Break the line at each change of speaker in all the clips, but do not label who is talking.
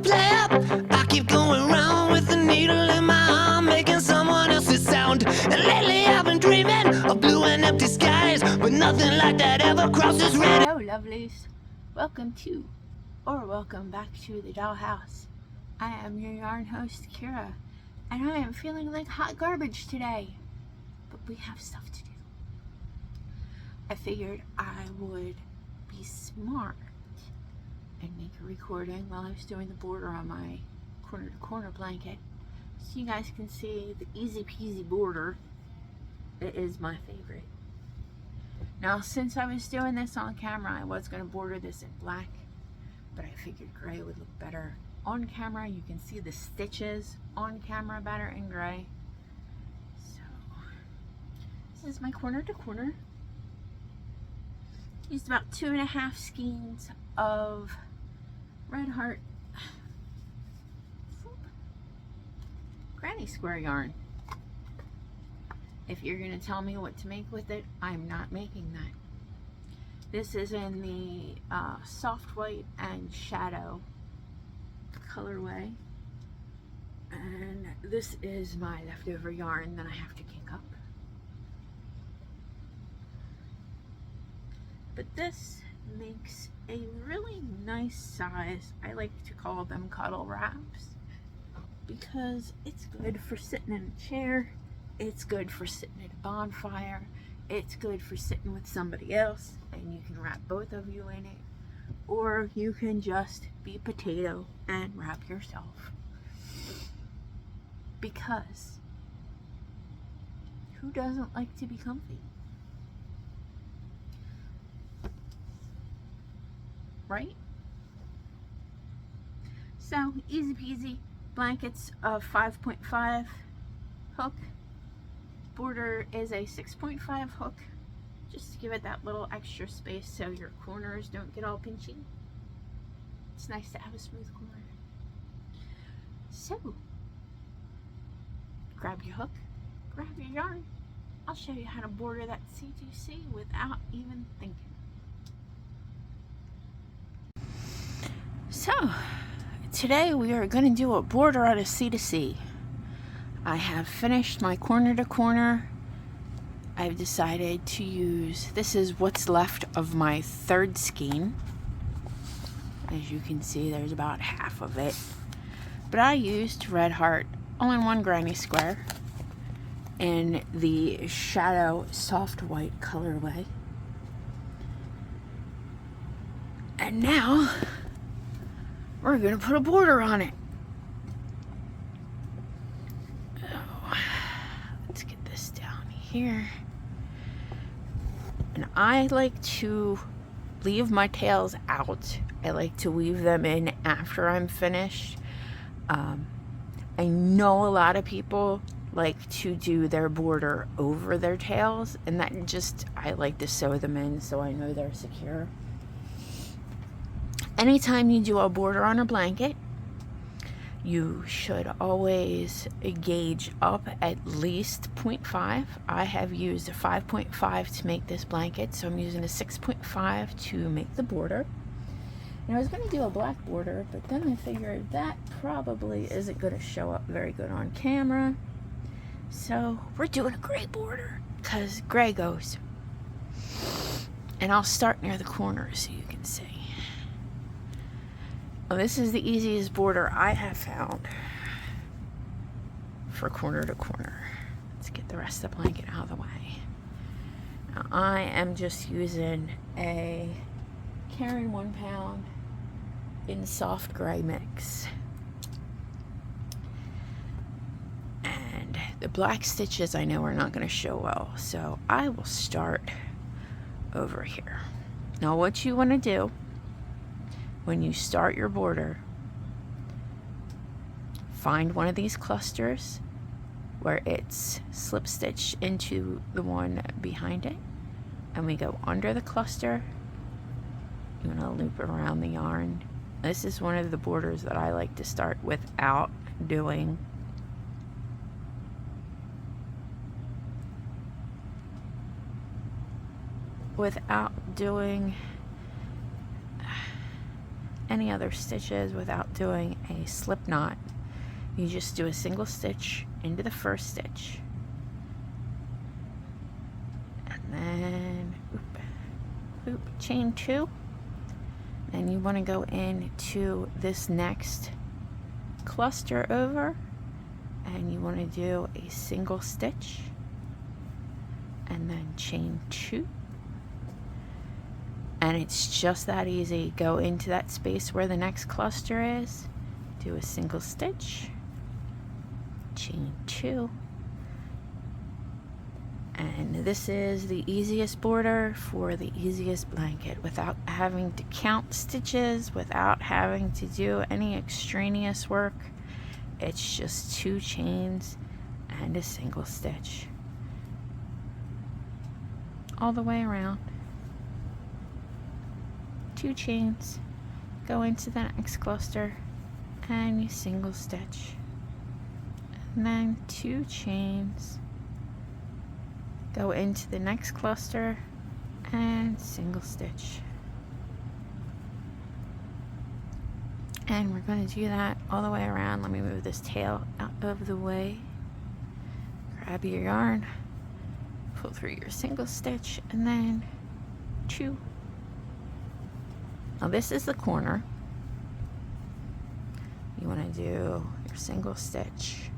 play up. I keep going round with the needle in my arm, making someone else's sound. And lately I've been dreaming of blue and empty skies, but nothing like that ever crosses red.
Hello lovelies, welcome to, or welcome back to the dollhouse. I am your yarn host Kira, and I am feeling like hot garbage today, but we have stuff to do. I figured I would be smart and make a recording while I was doing the border on my corner to corner blanket, so you guys can see the easy peasy border. It is my favorite. Now, since I was doing this on camera, I was going to border this in black, but I figured gray would look better on camera. You can see the stitches on camera better in gray. So, this is my corner to corner. Used about 2.5 skeins of Red Heart granny square yarn. If you're going to tell me what to make with it, I'm not making that. This is in the soft white and shadow colorway. And this is my leftover yarn that I have to kick up. But this makes a really nice size. I like to call them cuddle wraps because it's good for sitting in a chair. It's good for sitting at a bonfire. It's good for sitting with somebody else, and you can wrap both of you in it. Or you can just be potato and wrap yourself. Because who doesn't like to be comfy? Right? So, easy peasy. Blankets of 5.5 hook. Border is a 6.5 hook, just to give it that little extra space so your corners don't get all pinchy. It's nice to have a smooth corner. So, grab your hook, grab your yarn. I'll show you how to border that C2C without even thinking. So, today we are going to do a border out of C2C. I have finished my corner to corner. I've decided to use, this is what's left of my third skein. As you can see, there's about half of it. But I used Red Heart all-in-one granny square in the shadow soft white colorway. And now we're gonna put a border on it. Let's get this down here. And I like to leave my tails out. I like to weave them in after I'm finished. I know a lot of people like to do their border over their tails, and that just, I like to sew them in so I know they're secure. Anytime you do a border on a blanket, you should always gauge up at least 0.5. I have used a 5.5 to make this blanket, so I'm using a 6.5 to make the border. And I was going to do a black border, but then I figured that probably isn't going to show up very good on camera. So we're doing a gray border, because gray goes. And I'll start near the corner so you can see. Well, this is the easiest border I have found for corner to corner. Let's get the rest of the blanket out of the way. Now, I am just using a Karen 1 pound in soft gray mix. And the black stitches I know are not going to show well, so I will start over here. Now, what you want to do when you start your border, find one of these clusters where it's slip stitched into the one behind it, and we go under the cluster. You want to loop around the yarn. This is one of the borders that I like to start without doing any other stitches without doing a slip knot. You just do a single stitch into the first stitch, and then chain 2, and you want to go into this next cluster over, and you want to do a single stitch and then chain 2, and it's just that easy. Go into that space where the next cluster is, do a single stitch, chain 2, and this is the easiest border for the easiest blanket without having to count stitches, without having to do any extraneous work. It's just 2 chains and a single stitch all the way around. 2 chains, go into the next cluster and you single stitch, and then 2 chains, go into the next cluster and single stitch. And we're going to do that all the way around. Let me move this tail out of the way. Grab your yarn, pull through your single stitch, and then 2. Now this is the corner. You want to do your single stitch.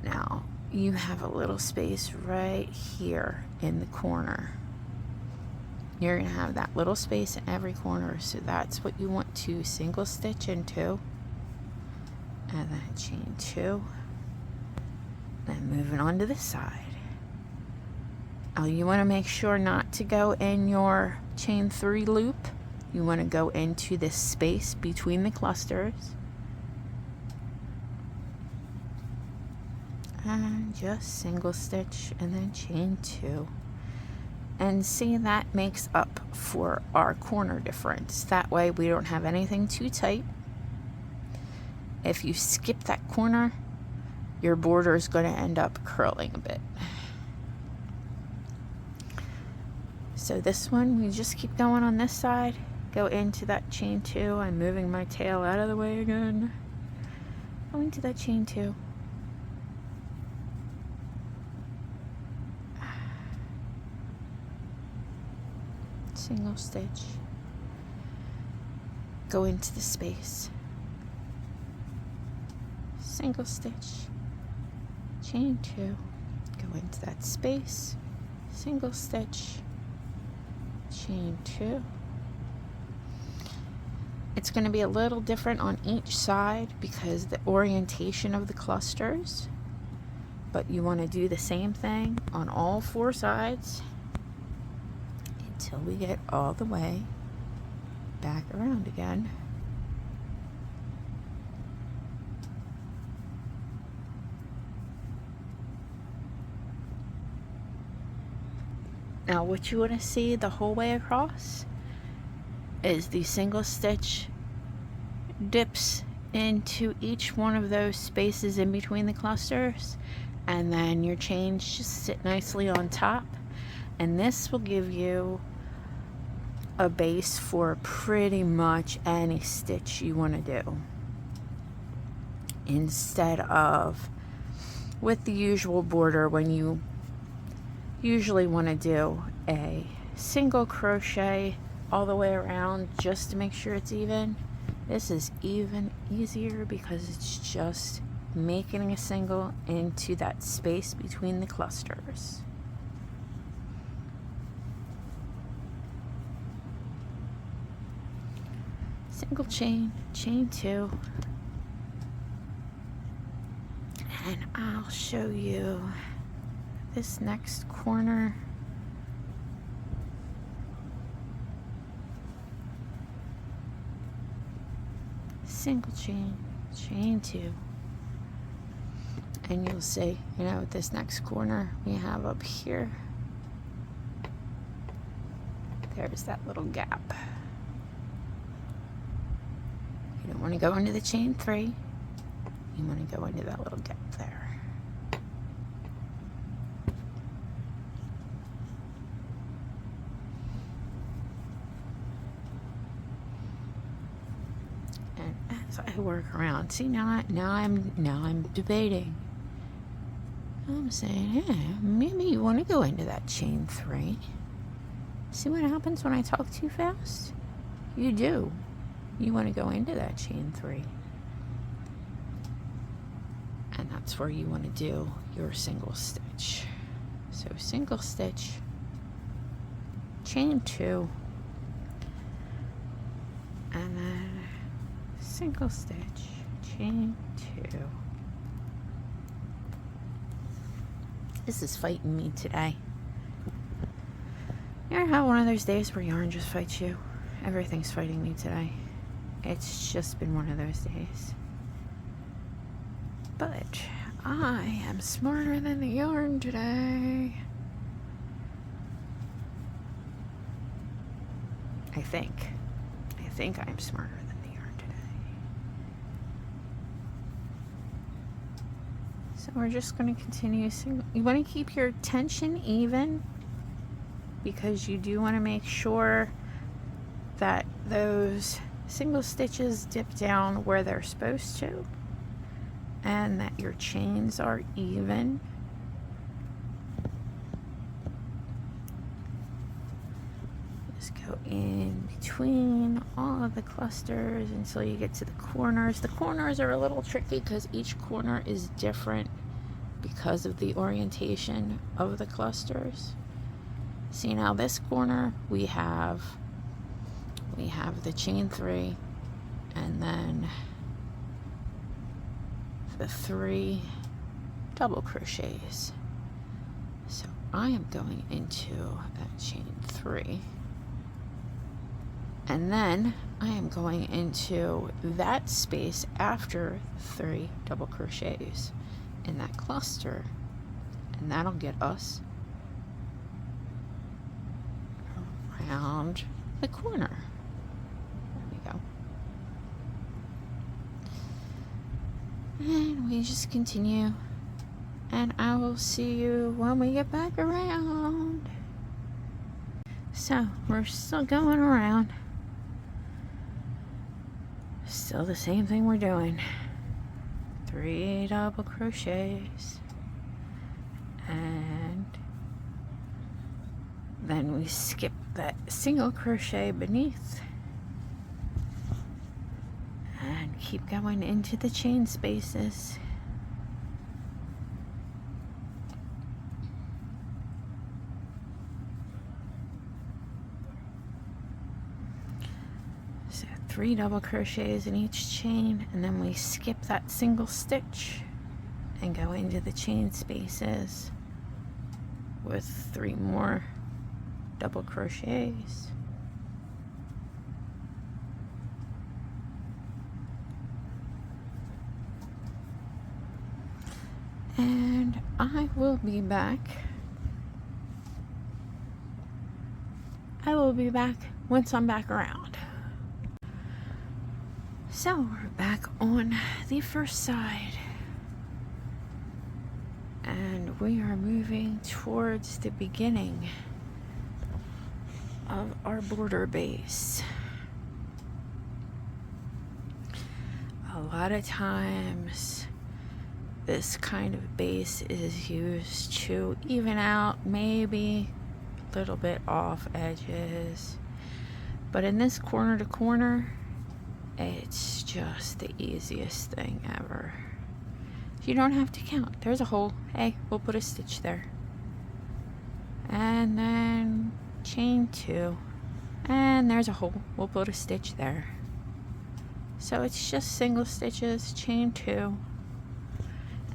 Now you have a little space right here in the corner. You're going to have that little space in every corner, so that's what you want to single stitch into, and then chain 2, then moving on to the side. Now you want to make sure not to go in your chain 3 loop. You want to go into this space between the clusters and just single stitch and then chain 2. And see, that makes up for our corner difference. That way we don't have anything too tight. If you skip that corner, your border is going to end up curling a bit. So this one, we just keep going on this side, go into that chain 2. I'm moving my tail out of the way again. Go into that chain 2. Single stitch, go into the space, single stitch, chain 2, go into that space, single stitch, chain 2. It's going to be a little different on each side because the orientation of the clusters, but you want to do the same thing on all 4 sides until we get all the way back around again. Now what you want to see the whole way across is the single stitch dips into each one of those spaces in between the clusters, and then your chains just sit nicely on top. And this will give you a base for pretty much any stitch you want to do, instead of with the usual border when you usually want to do a single crochet all the way around just to make sure it's even. This is even easier because it's just making a single into that space between the clusters. Single chain, chain 2, and I'll show you this next corner. Single chain, chain 2, and you'll see, you know, this next corner we have up here, there's that little gap. You don't want to go into the chain 3, you want to go into that little gap there. So I work around. See, now I'm debating. I'm saying, hey, maybe you want to go into that chain 3. See what happens when I talk too fast? You do. You want to go into that chain 3. And that's where you want to do your single stitch. So single stitch, chain 2, and then single stitch, chain 2. This is fighting me today. You ever have one of those days where yarn just fights you? Everything's fighting me today. It's just been one of those days. But I am smarter than the yarn today. I think I'm smarter than the yarn today. So we're just going to continue. You want to keep your tension even, because you do want to make sure that those single stitches dip down where they're supposed to, and that your chains are even. Just go in between all of the clusters until you get to the corners. The corners are a little tricky because each corner is different because of the orientation of the clusters. See, now this corner we have the chain 3, and then the 3 double crochets. So I am going into that chain 3, and then I am going into that space after 3 double crochets in that cluster, and that'll get us around the corner. There we go. And we just continue, and I will see you when we get back around. So we're still going around, still the same thing we're doing. 3 double crochets, and then we skip that single crochet beneath and keep going into the chain spaces. So 3 double crochets in each chain, and then we skip that single stitch and go into the chain spaces with 3 more double crochets. And I will be back. Once I'm back around. So we're back on the first side, and we are moving towards the beginning of our border base. A lot of times this kind of base is used to even out maybe a little bit off edges, but in this corner to corner, it's just the easiest thing ever. You don't have to count. There's a hole. Hey, we'll put a stitch there, and then chain 2, and there's a hole. We'll put a stitch there. So it's just single stitches, chain 2, and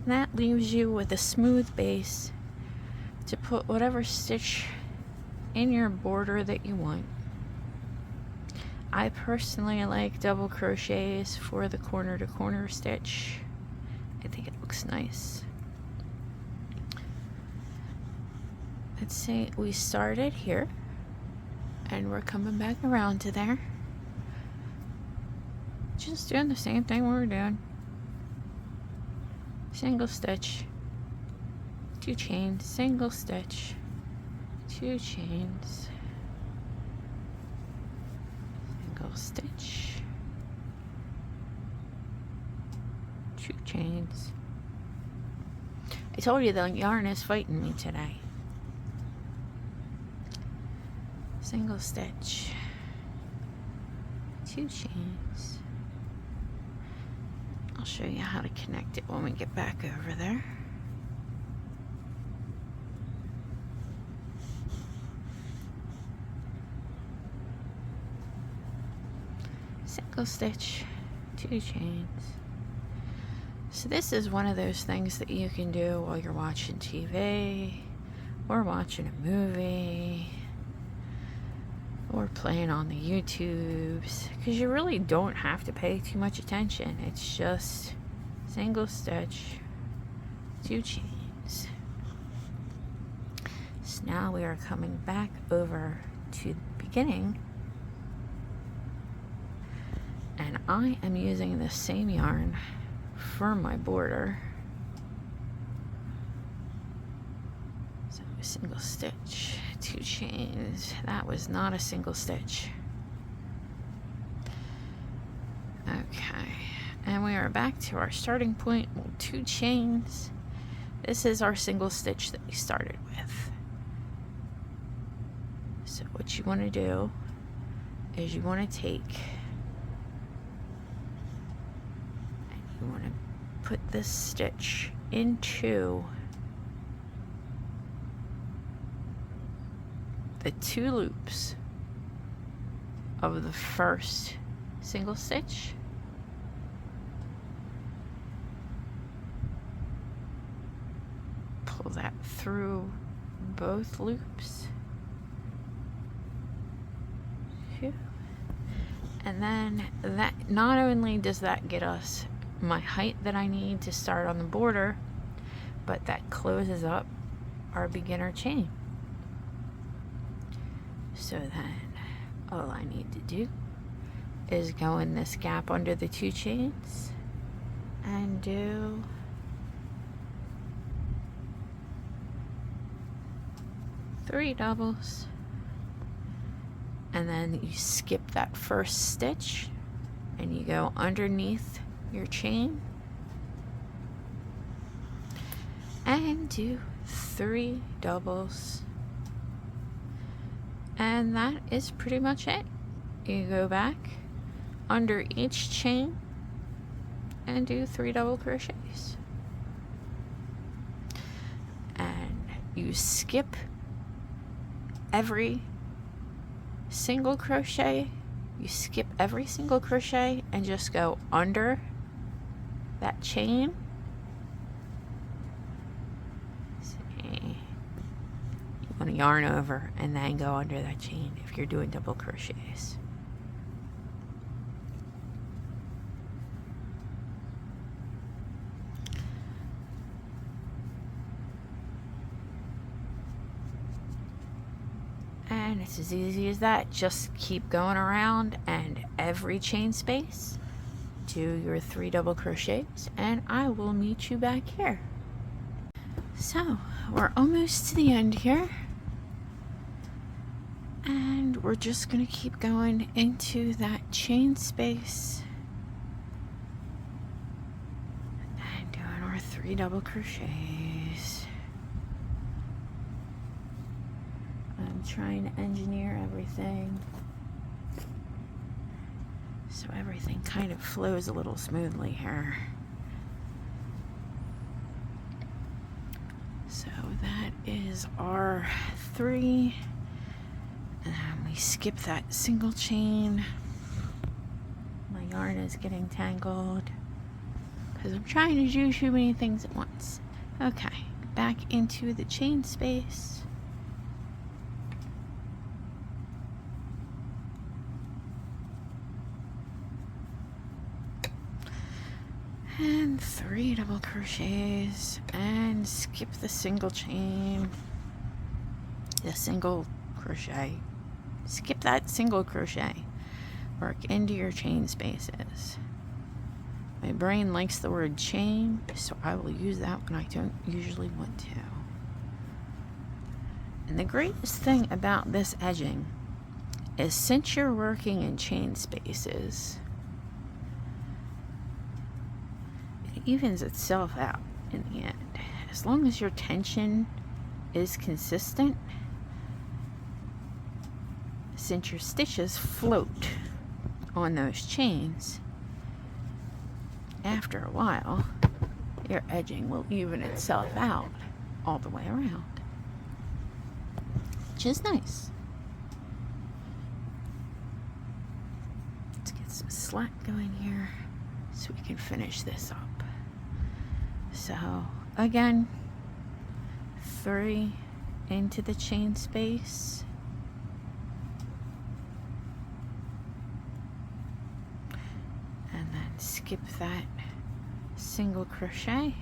that leaves you with a smooth base to put whatever stitch in your border that you want. I personally like double crochets for the corner to corner stitch. I think it looks nice. Let's say we started here, and we're coming back around to there. Just doing the same thing we were doing. Single stitch, 2 chains, single stitch, 2 chains, single stitch, 2 chains. I told you the yarn is fighting me today. Single stitch, 2 chains. I'll show you how to connect it when we get back over there. Single stitch, 2 chains. So this is one of those things that you can do while you're watching TV or watching a movie or playing on the YouTubes, because you really don't have to pay too much attention. It's just single stitch, 2 chains. So now we are coming back over to the beginning, and I am using the same yarn for my border. So single stitch, 2 chains. That was not a single stitch. Okay, and we are back to our starting point. 2 chains. This is our single stitch that we started with. So what you want to do is you want to take and you want to put this stitch into the 2 loops of the first single stitch. Pull that through both loops. And then that, not only does that get us my height that I need to start on the border, but that closes up our beginner chain. So then all I need to do is go in this gap under the 2 chains and do three doubles, and then you skip that first stitch and you go underneath your chain and do 3 doubles, and that is pretty much it. You go back under each chain and do 3 double crochets, and you skip every single crochet. You skip every single crochet and just go under that chain. See, you want to yarn over and then go under that chain if you're doing double crochets. And it's as easy as that. Just keep going around, and every chain space do your 3 double crochets, and I will meet you back here. So we're almost to the end here, and we're just gonna keep going into that chain space and doing our 3 double crochets. I'm trying to engineer everything so everything kind of flows a little smoothly here. So that is our 3, and then we skip that single chain. My yarn is getting tangled because I'm trying to do too many things at once. Okay, back into the chain space. And 3 double crochets and skip the single chain, the single crochet. Skip that single crochet. Work into your chain spaces. My brain likes the word chain, so I will use that when I don't usually want to. And the greatest thing about this edging is, since you're working in chain spaces, evens itself out in the end. As long as your tension is consistent, since your stitches float on those chains, after a while your edging will even itself out all the way around, which is nice. Let's get some slack going here so we can finish this up. So again, 3 into the chain space, and then skip that single crochet,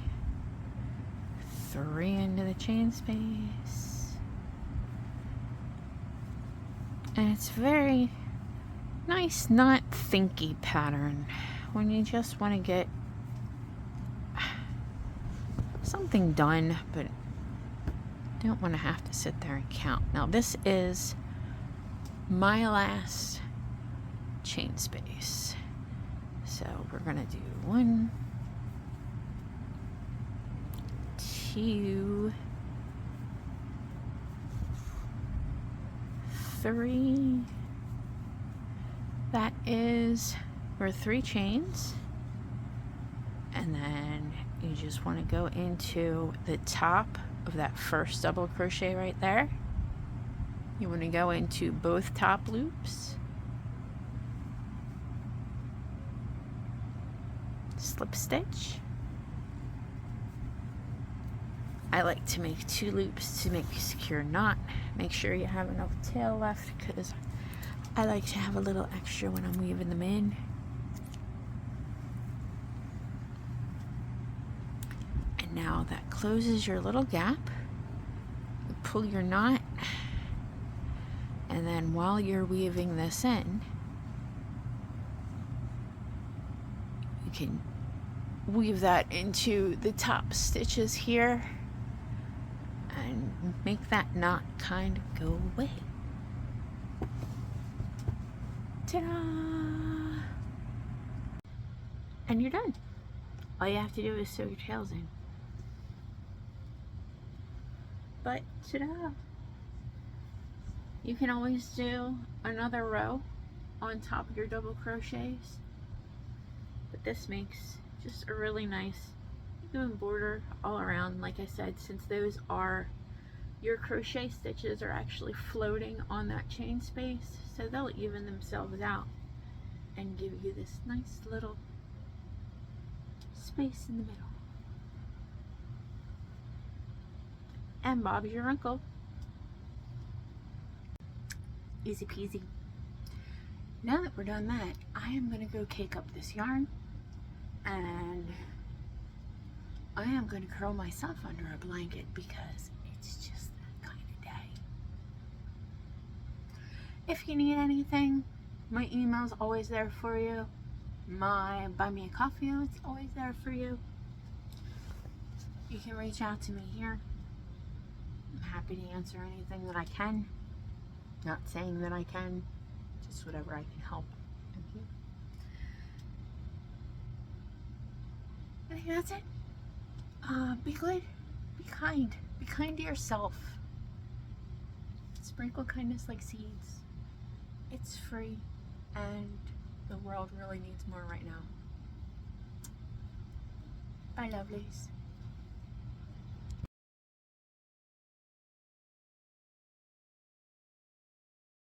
3 into the chain space, and it's very nice, not thinky pattern when you just want to get something done but don't want to have to sit there and count. Now this is my last chain space, so we're gonna do 1, 2, 3. That is for 3 chains, and then you just want to go into the top of that first double crochet right there. You want to go into both top loops, slip stitch. I like to make 2 loops to make a secure knot. Make sure you have enough tail left because I like to have a little extra when I'm weaving them in. And now that closes your little gap. You pull your knot, and then while you're weaving this in, you can weave that into the top stitches here and make that knot kind of go away. Ta-da! And you're done. All you have to do is sew your tails in. But ta-da! You can always do another row on top of your double crochets, but this makes just a really nice even border all around. Like I said, since those are your crochet stitches are actually floating on that chain space, so they'll even themselves out and give you this nice little space in the middle. And Bob's your uncle. Easy peasy. Now that we're done that, I am going to go cake up this yarn, and I am going to curl myself under a blanket because it's just that kind of day. If you need anything, my email's always there for you. My buy me a coffee, it's always there for you. You can reach out to me here. I'm happy to answer anything that I can. Not saying that I can, just whatever I can help. Okay. I think that's it. Be good, be kind to yourself. Sprinkle kindness like seeds. It's free, and the world really needs more right now. Bye, lovelies.